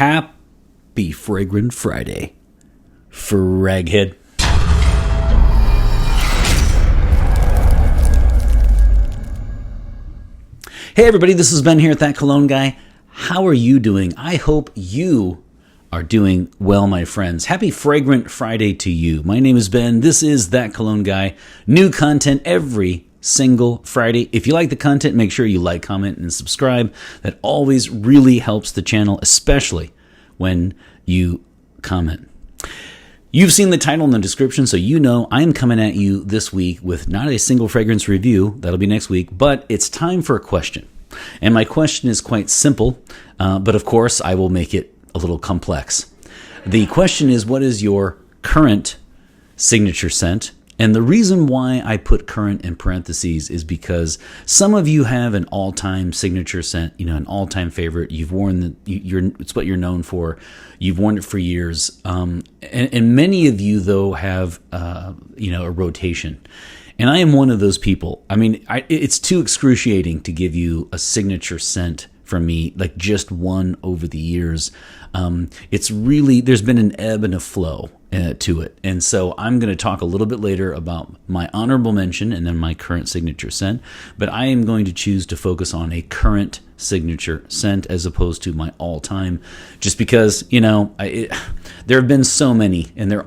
Happy Fragrant Friday, Fraghead. Hey everybody, this is Ben here at That Cologne Guy. How are you doing? I hope you are doing well, my friends. Happy Fragrant Friday to you. My name is Ben. This is That Cologne Guy. New content every single Friday. If you like the content, make sure you like, comment, and subscribe. That always really helps the channel, especially when you comment. You've seen the title in the description, so you know I'm coming at you this week with not a single fragrance review. That'll be next week, but it's time for a question. And my question is quite simple, but of course I will make it a little complex. The question is, what is your current signature scent? And the reason why I put current in parentheses is because some of you have an all-time signature scent, an all-time favorite. You've worn it's what you're known for. You've worn it for years. And many of you, though, have, a rotation. And I am one of those people. I mean, it's too excruciating to give you a signature scent from me, like just one over the years. It's really, there's been an ebb and a flow to it. And so I'm going to talk a little bit later about my honorable mention and then my current signature scent. But I am going to choose to focus on a current signature scent as opposed to my all-time, just because, there have been so many, and they're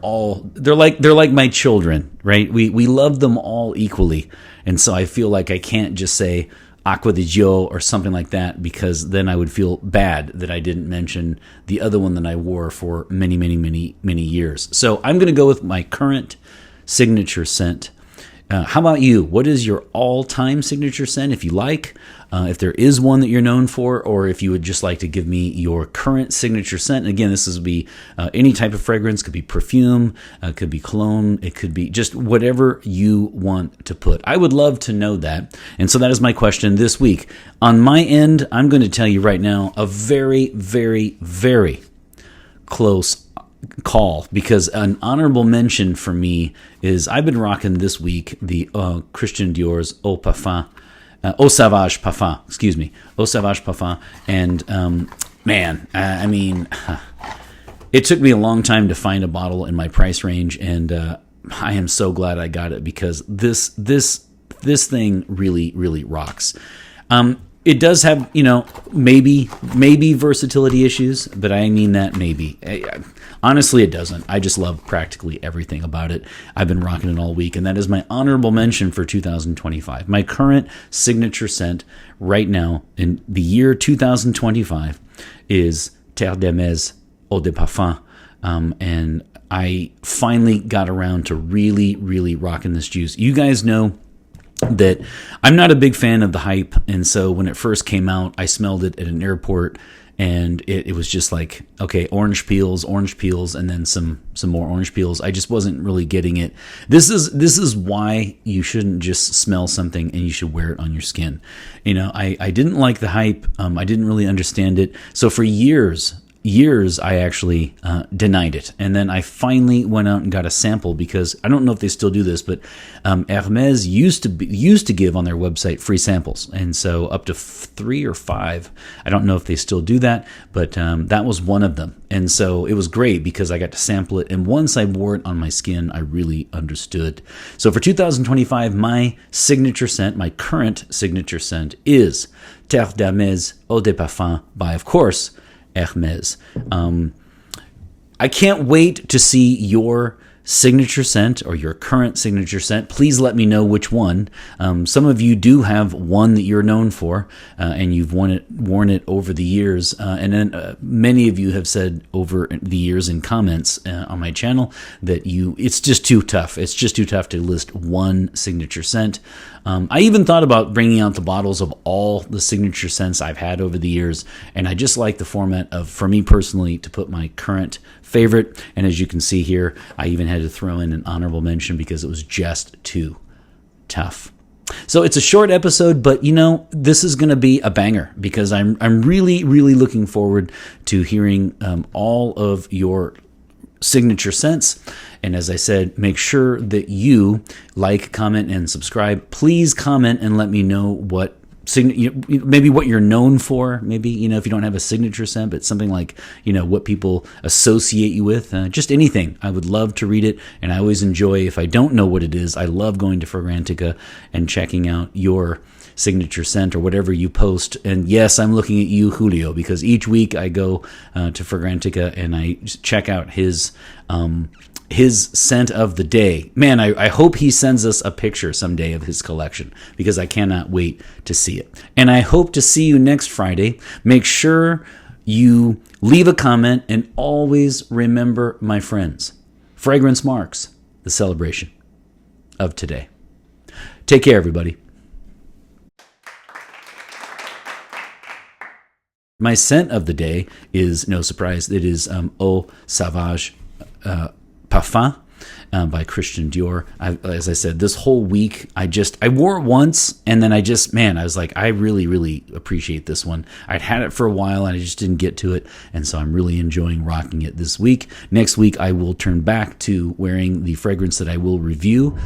like my children, right? We love them all equally. And so I feel like I can't just say Aqua di Gio or something like that, because then I would feel bad that I didn't mention the other one that I wore for many, many, many, many years. So I'm going to go with my current signature scent. How about you? What is your all-time signature scent, if you like? If there is one that you're known for, or if you would just like to give me your current signature scent. And again, this would be any type of fragrance. Could be perfume, could be cologne. It could be just whatever you want to put. I would love to know that. And so that is my question this week. On my end, I'm going to tell you right now a very, very, very close call, because an honorable mention for me is I've been rocking this week the Christian Dior's Eau Sauvage Parfum, Eau Sauvage Parfum, and it took me a long time to find a bottle in my price range, and I am so glad I got it, because this thing really, really rocks. It does have, maybe versatility issues, but I mean that maybe. Honestly, it doesn't. I just love practically everything about it. I've been rocking it all week, and that is my honorable mention for 2025. My current signature scent right now in the year 2025 is Terre d'Hermès Eau de Parfum, and I finally got around to really, really rocking this juice. You guys know that I'm not a big fan of the hype, and so when it first came out, I smelled it at an airport, and it was just like, okay, orange peels, and then some more orange peels. I just wasn't really getting it. This is why you shouldn't just smell something and you should wear it on your skin. I didn't like the hype. I didn't really understand it. So for years I actually denied it, and then I finally went out and got a sample, because I don't know if they still do this, but Hermès used to give on their website free samples, and so up to 3 or 5. I don't know if they still do that, but that was one of them, and so it was great because I got to sample it, and once I wore it on my skin, I really understood. So for 2025, my signature scent, my current signature scent, is Terre d'Hermès Eau de Parfum by, of course, Hermès. I can't wait to see your signature scent or your current signature scent. Please let me know which one. Some of you do have one that you're known for, and you've worn it over the years. And then many of you have said over the years in comments on my channel that it's just too tough. It's just too tough to list one signature scent. I even thought about bringing out the bottles of all the signature scents I've had over the years, and I just like the format of, for me personally, to put my current favorite. And as you can see here, I even had to throw in an honorable mention because it was just too tough. So it's a short episode, but this is going to be a banger, because I'm really, really looking forward to hearing all of your signature scents. And as I said, make sure that you like, comment, and subscribe. Please comment and let me know what maybe what you're known for, maybe, if you don't have a signature scent, but something like, what people associate you with, just anything. I would love to read it. And I always enjoy, if I don't know what it is, I love going to Fragrantica and checking out your signature scent or whatever you post. And yes, I'm looking at you, Julio, because each week I go to Fragrantica and I check out his scent of the day. Man, I hope he sends us a picture someday of his collection, because I cannot wait to see it. And I hope to see you next Friday. Make sure you leave a comment, and always remember, my friends, fragrance marks the celebration of today. Take care, everybody. My scent of the day is, no surprise, it is Eau Sauvage Parfum by Christian Dior. As I said, this whole week, I wore it once, and then I was like, I really, really appreciate this one. I'd had it for a while, and I just didn't get to it, and so I'm really enjoying rocking it this week. Next week, I will turn back to wearing the fragrance that I will review.